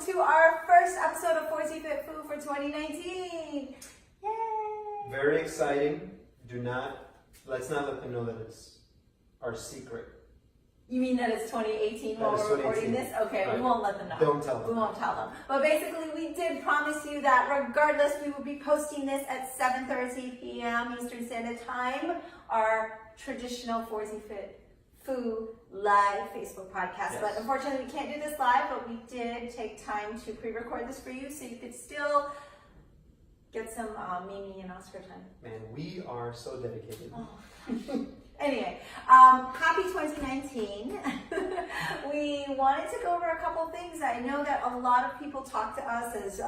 welcome to our first episode of 4T Fit Food for 2019. Yay! Very exciting. Let's not let them know that it's our secret. You mean that it's 2018 while we're recording this? Okay, right. We won't let them know. Don't tell them. We won't tell them. But basically, we did promise you that regardless, we will be posting this at 7:30 p.m. Eastern Standard Time, our traditional 4T Fit Food live Facebook podcast. Yes. But unfortunately, we can't do this live, but we did take time to pre-record this for you so you could still get some Mimi and Oscar time. Man, we are so dedicated. Oh. Anyway, happy 2019. We wanted to go over a couple things. I know that a lot of people talk to us as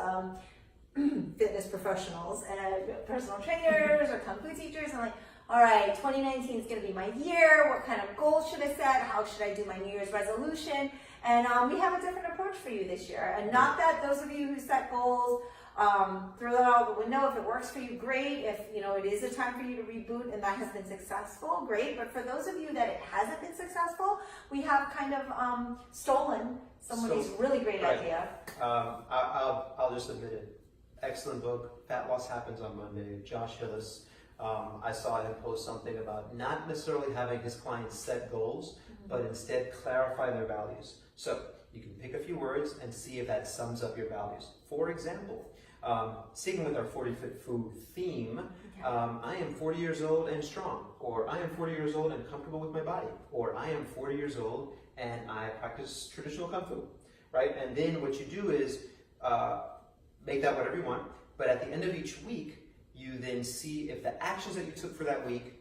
fitness professionals and personal trainers or Kung Fu teachers and like, all right, 2019 is going to be my year. What kind of goals should I set? How should I do my New Year's resolution? And we have a different approach for you this year. And not that those of you who set goals, throw that out the window. If it works for you, great. If it is a time for you to reboot and that has been successful, great. But for those of you that it hasn't been successful, we have kind of stolen somebody's really great idea. I'll just admit it. Excellent book. Fat Loss Happens on Monday. Josh Hillis. I saw him post something about not necessarily having his clients set goals, but instead clarify their values. So you can pick a few words and see if that sums up your values. For example, sticking with our 40 Fit Food theme, I am 40 years old and strong, or I am 40 years old and comfortable with my body, or I am 40 years old and I practice traditional Kung Fu, right? And then what you do is make that whatever you want, but at the end of each week, you then see if the actions that you took for that week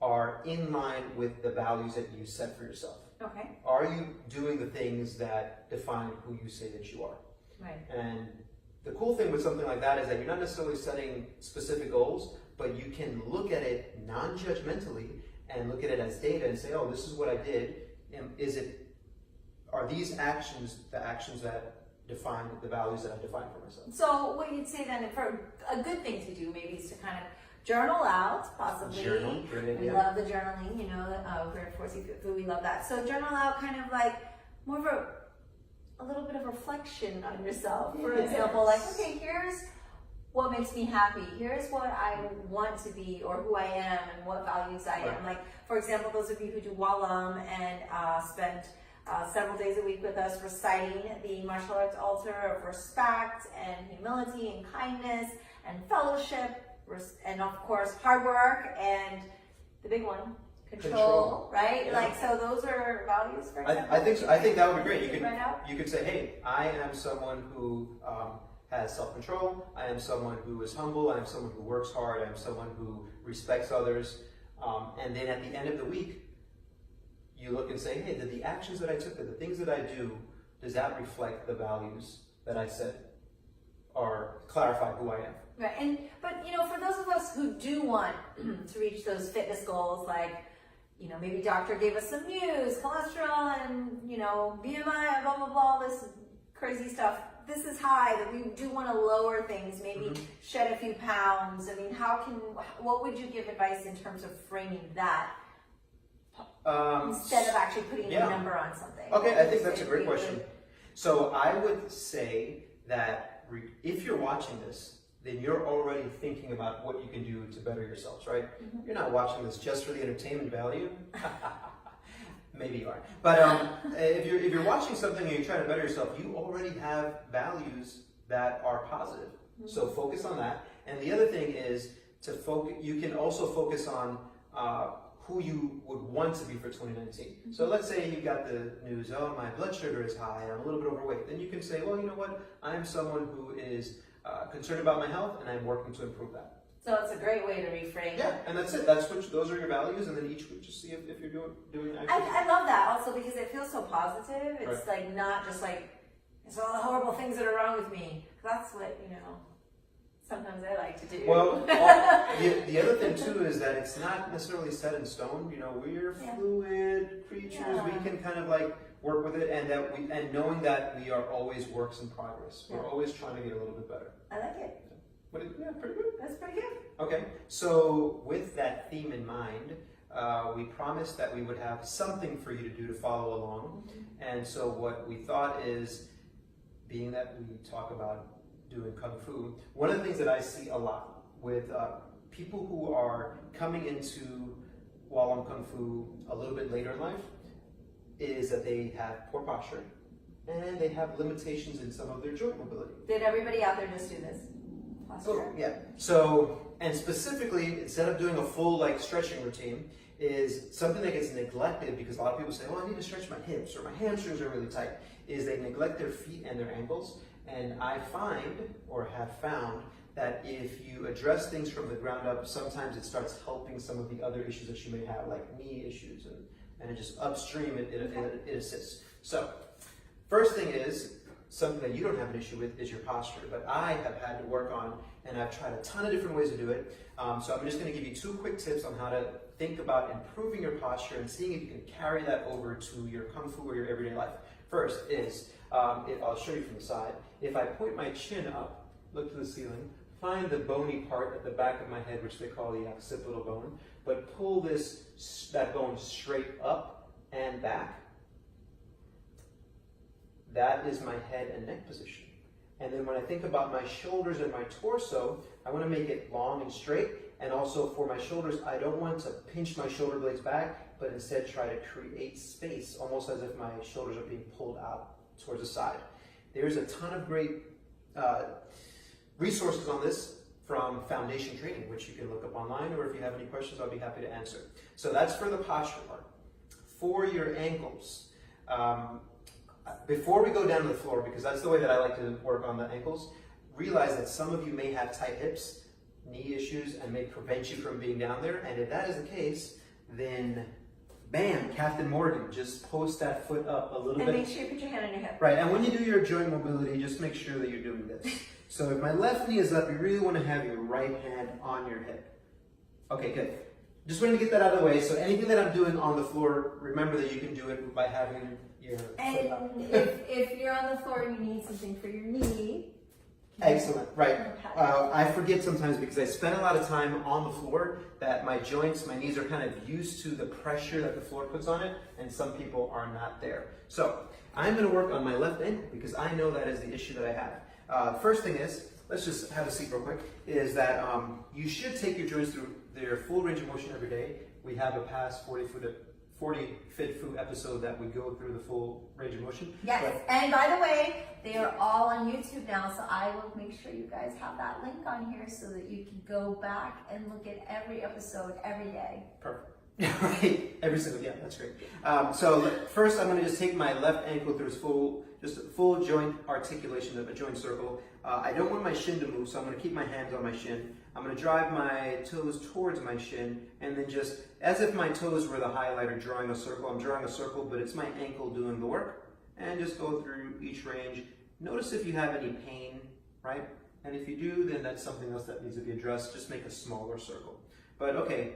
are in line with the values that you set for yourself. Okay. Are you doing the things that define who you say that you are? Right. And the cool thing with something like that is that you're not necessarily setting specific goals, but you can look at it non-judgmentally and look at it as data and say, oh, this is what I did. And are these actions the actions that define the values that I define for myself? So what you'd say then, for a good thing to do maybe is to kind of journal out, possibly. Journal, great idea. We love the journaling, we're at 4C Fit Food, we love that. So journal out kind of like more of a little bit of reflection on yourself. For example, like, okay, here's what makes me happy. Here's what I want to be or who I am and what values I am. Like, for example, those of you who do Wah Lum and spend several days a week with us reciting the martial arts altar of respect and humility and kindness and fellowship and of course hard work and the big one, control. Right? Yeah. Like, so those are values, for example. I think so. I think that would be great. You could say, hey, I am someone who has self-control. I am someone who is humble. I am someone who works hard. I am someone who respects others. And then at the end of the week, you look and say, hey, did the actions that I took, the things that I do, does that reflect the values that I set or clarify who I am? Right, but for those of us who do want to reach those fitness goals, like, maybe doctor gave us some news, cholesterol and, BMI, blah, blah, blah, this crazy stuff. This is high, that we do want to lower things, maybe shed a few pounds. I mean, what would you give advice in terms of framing that? Instead of actually putting a number on something. Okay, I think that's a great question. So I would say that if you're watching this, then you're already thinking about what you can do to better yourselves, right? You're not watching this just for the entertainment value. Maybe you are. But if you're watching something and you're trying to better yourself, you already have values that are positive. So focus on that. And the other thing is you can also focus on who you would want to be for 2019. So let's say you got the news, oh, my blood sugar is high, I'm a little bit overweight. Then you can say, well, you know what? I'm someone who is concerned about my health and I'm working to improve that. So it's a great way to reframe. Yeah, and that's it. Those are your values, and then each week just see if you're doing actions. I love that also because it feels so positive. It's like not just like, it's all the horrible things that are wrong with me. That's what, sometimes I like to do. Well, the other thing too is that it's not necessarily set in stone. We're fluid creatures. Yeah. We can kind of like work with it, and knowing that we are always works in progress. We're always trying to get a little bit better. I like it. Yeah, pretty good. That's pretty good. Okay, so with that theme in mind, we promised that we would have something for you to do to follow along. And so what we thought is, being that we talk about doing Kung Fu, one of the things that I see a lot with people who are coming into Wah Lum Kung Fu a little bit later in life is that they have poor posture and they have limitations in some of their joint mobility. Did everybody out there just do this? Oh, yeah. So, and specifically, instead of doing a full like stretching routine, is something that gets neglected because a lot of people say, well, I need to stretch my hips or my hamstrings are really tight, is they neglect their feet and their ankles. And I find, or have found, that if you address things from the ground up, sometimes it starts helping some of the other issues that you may have, like knee issues, and it just upstream, it assists. So, first thing is, something that you don't have an issue with is your posture, but I have had to work on, and I've tried a ton of different ways to do it. So I'm just going to give you 2 quick tips on how to think about improving your posture and seeing if you can carry that over to your Kung Fu or your everyday life. First is, I'll show you from the side, if I point my chin up, look to the ceiling, find the bony part at the back of my head, which they call the occipital bone, but pull that bone straight up and back. That is my head and neck position. And then when I think about my shoulders and my torso, I want to make it long and straight. And also for my shoulders, I don't want to pinch my shoulder blades back, but instead try to create space, almost as if my shoulders are being pulled out towards the side. There's a ton of great resources on this from foundation training, which you can look up online, or if you have any questions, I'll be happy to answer. So that's for the posture part. For your ankles, before we go down to the floor, because that's the way that I like to work on the ankles, realize that some of you may have tight hips, knee issues, and may prevent you from being down there. And if that is the case, then bam, Captain Morgan, just post that foot up a little bit. And make sure you put your hand on your hip. Right, and when you do your joint mobility, just make sure that you're doing this. So if my left knee is up, you really want to have your right hand on your hip. Okay, good. Just wanted to get that out of the way. So anything that I'm doing on the floor, remember that you can do it by having your foot up. And if you're on the floor and you need something for your knee. Excellent, right. I forget sometimes because I spend a lot of time on the floor that my joints, my knees are kind of used to the pressure that the floor puts on it, and some people are not there. So I'm going to work on my left ankle because I know that is the issue that I have. First thing is, let's just have a seat real quick, is that you should take your joints through their full range of motion every day. We have a past 40 Fit Fu episode that we go through the full range of motion. Yes, and by the way, they are all on YouTube now, so I will make sure you guys have that link on here so that you can go back and look at every episode every day. Perfect. Right, every single, yeah, that's great. So first I'm going to just take my left ankle through its full joint articulation of a joint circle. I don't want my shin to move, so I'm going to keep my hands on my shin. I'm going to drive my toes towards my shin, and then just, as if my toes were the highlighter drawing a circle, I'm drawing a circle, but it's my ankle doing the work. And just go through each range. Notice if you have any pain, right? And if you do, then that's something else that needs to be addressed. Just make a smaller circle. But okay.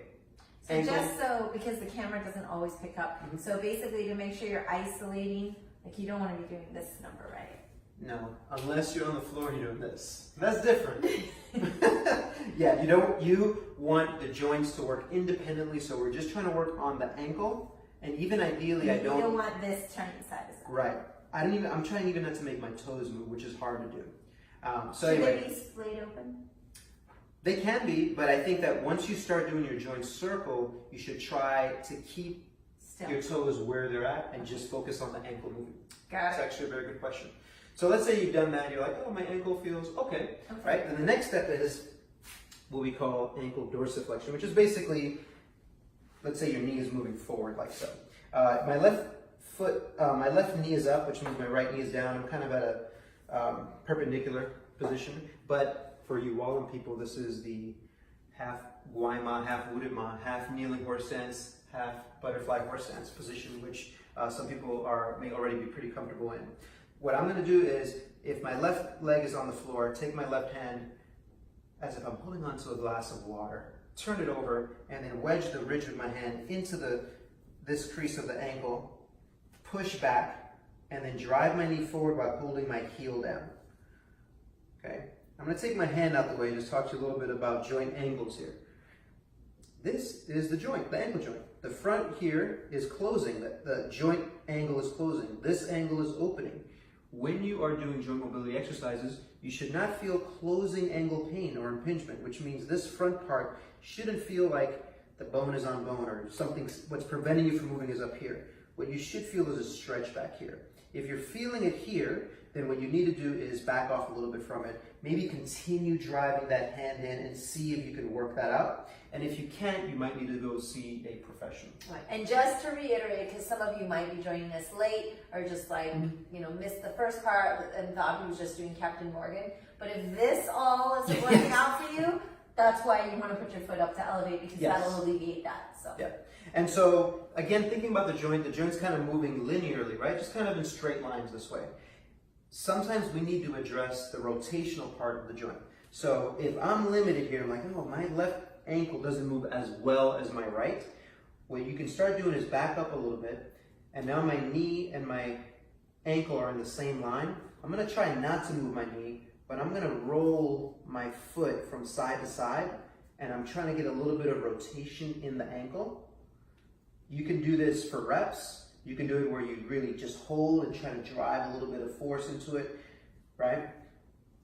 So ankle. Just so, because the camera doesn't always pick up, so basically to make sure you're isolating, like you don't want to be doing this number, right? No, unless you're on the floor and you're doing this. That's different. Yeah, you want the joints to work independently, so we're just trying to work on the ankle, and even ideally you don't want this turning side to side. Right. I'm trying even not to make my toes move, which is hard to do. Should they be splayed open? They can be, but I think that once you start doing your joint circle, you should try to keep your toes where they're at and just focus on the ankle moving. Got it. That's actually a very good question. So let's say you've done that, you're like, oh, my ankle feels okay, right? And the next step is what we call ankle dorsiflexion, which is basically, let's say your knee is moving forward like so. My left knee is up, which means my right knee is down. I'm kind of at a perpendicular position, but for you Wah Lum people, this is the half Guai Ma, half Wooded Ma, half kneeling horse stance, half butterfly horse stance position, which some people may already be pretty comfortable in. What I'm going to do is, if my left leg is on the floor, take my left hand as if I'm holding onto a glass of water, turn it over, and then wedge the ridge of my hand into this crease of the ankle, push back, and then drive my knee forward by holding my heel down. Okay? I'm going to take my hand out the way and just talk to you a little bit about joint angles here. This is the joint, the ankle joint. The front here is closing, the joint angle is closing. This angle is opening. when you are doing joint mobility exercises, you should not feel closing angle pain or impingement, which means this front part shouldn't feel like the bone is on bone or something, what's preventing you from moving is up here. What you should feel is a stretch back here. If you're feeling it here, then what you need to do is back off a little bit from it. Maybe continue driving that hand in and see if you can work that out. And if you can't, you might need to go see a professional. Right. And just to reiterate, because some of you might be joining us late or just like, missed the first part and thought he was just doing Captain Morgan. But if this all isn't working out for you, that's why you want to put your foot up to elevate, because that'll alleviate that. So. Yeah. And so, again, thinking about the joint's kind of moving linearly, right? Just kind of in straight lines this way. Sometimes we need to address the rotational part of the joint. So if I'm limited here, I'm like, oh, my left ankle doesn't move as well as my right. What you can start doing is back up a little bit, and now my knee and my ankle are in the same line. I'm going to try not to move my knee, but I'm going to roll my foot from side to side, and I'm trying to get a little bit of rotation in the ankle. You can do this for reps. You can do it where you really just hold and try to drive a little bit of force into it, right?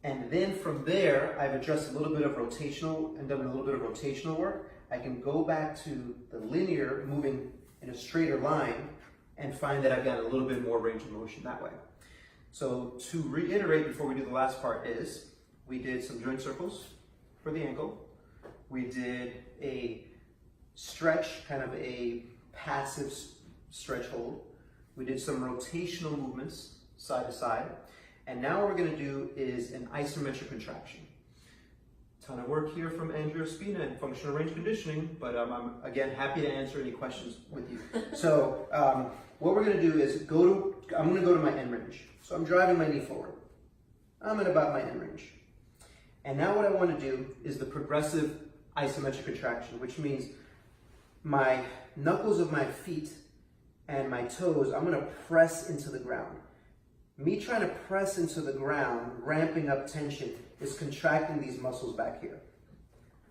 And then from there, I've addressed a little bit of rotational and done a little bit of rotational work. I can go back to the linear, moving in a straighter line, and find that I've got a little bit more range of motion that way. So to reiterate before we do the last part is, we did some joint circles for the ankle. We did a stretch, kind of a passive stretch hold. We did some rotational movements side to side. And now what we're going to do is an isometric contraction. Ton of work here from Andrea Spina and functional range conditioning, but I'm again happy to answer any questions with you. So what we're going to do is I'm going to go to my end range. So I'm driving my knee forward. I'm at about my end range. And now what I want to do is the progressive isometric contraction, which means my knuckles of my feet and my toes, I'm going to press into the ground. Me trying to press into the ground, ramping up tension, is contracting these muscles back here.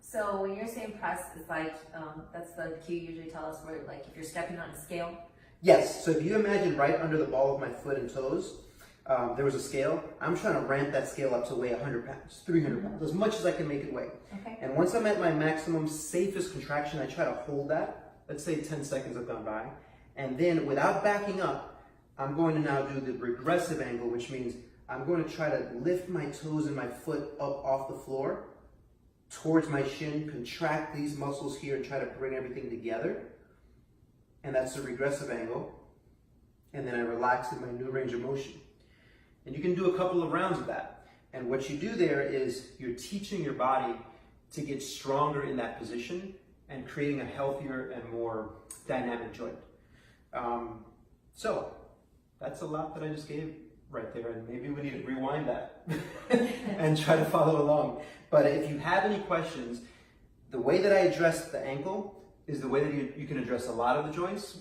So when you're saying press, it's like, that's the cue you usually tell us, where like if you're stepping on a scale? Yes, so if you imagine right under the ball of my foot and toes, there was a scale. I'm trying to ramp that scale up to weigh 100 pounds, 300 pounds, as much as I can make it weigh. Okay. And once I'm at my maximum safest contraction, I try to hold that. Let's say 10 seconds have gone by. And then without backing up, I'm going to now do the regressive angle, which means I'm going to try to lift my toes and my foot up off the floor towards my shin, contract these muscles here and try to bring everything together. And that's the regressive angle. And then I relax in my new range of motion. And you can do a couple of rounds of that. And what you do there is you're teaching your body to get stronger in that position and creating a healthier and more dynamic joint. So that's a lot that I just gave right there, and maybe we need to rewind that and try to follow along. But if you have any questions, the way that I address the ankle is the way that you can address a lot of the joints.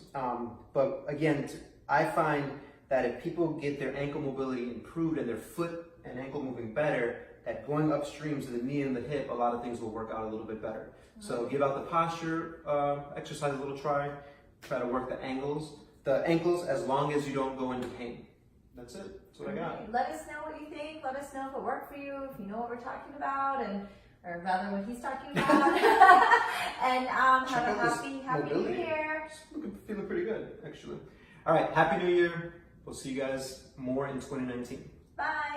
But again, I find that if people get their ankle mobility improved and their foot and ankle moving better, that going upstream to the knee and the hip, a lot of things will work out a little bit better. So give out the posture exercise a little try to work the ankles as long as you don't go into pain. That's it. That's what I got. Let us know what you think. Let us know if it worked for you, if you know what we're talking about, or rather what he's talking about. And have a happy New Year. Feeling pretty good, actually. All right, Happy New Year. We'll see you guys more in 2019. Bye.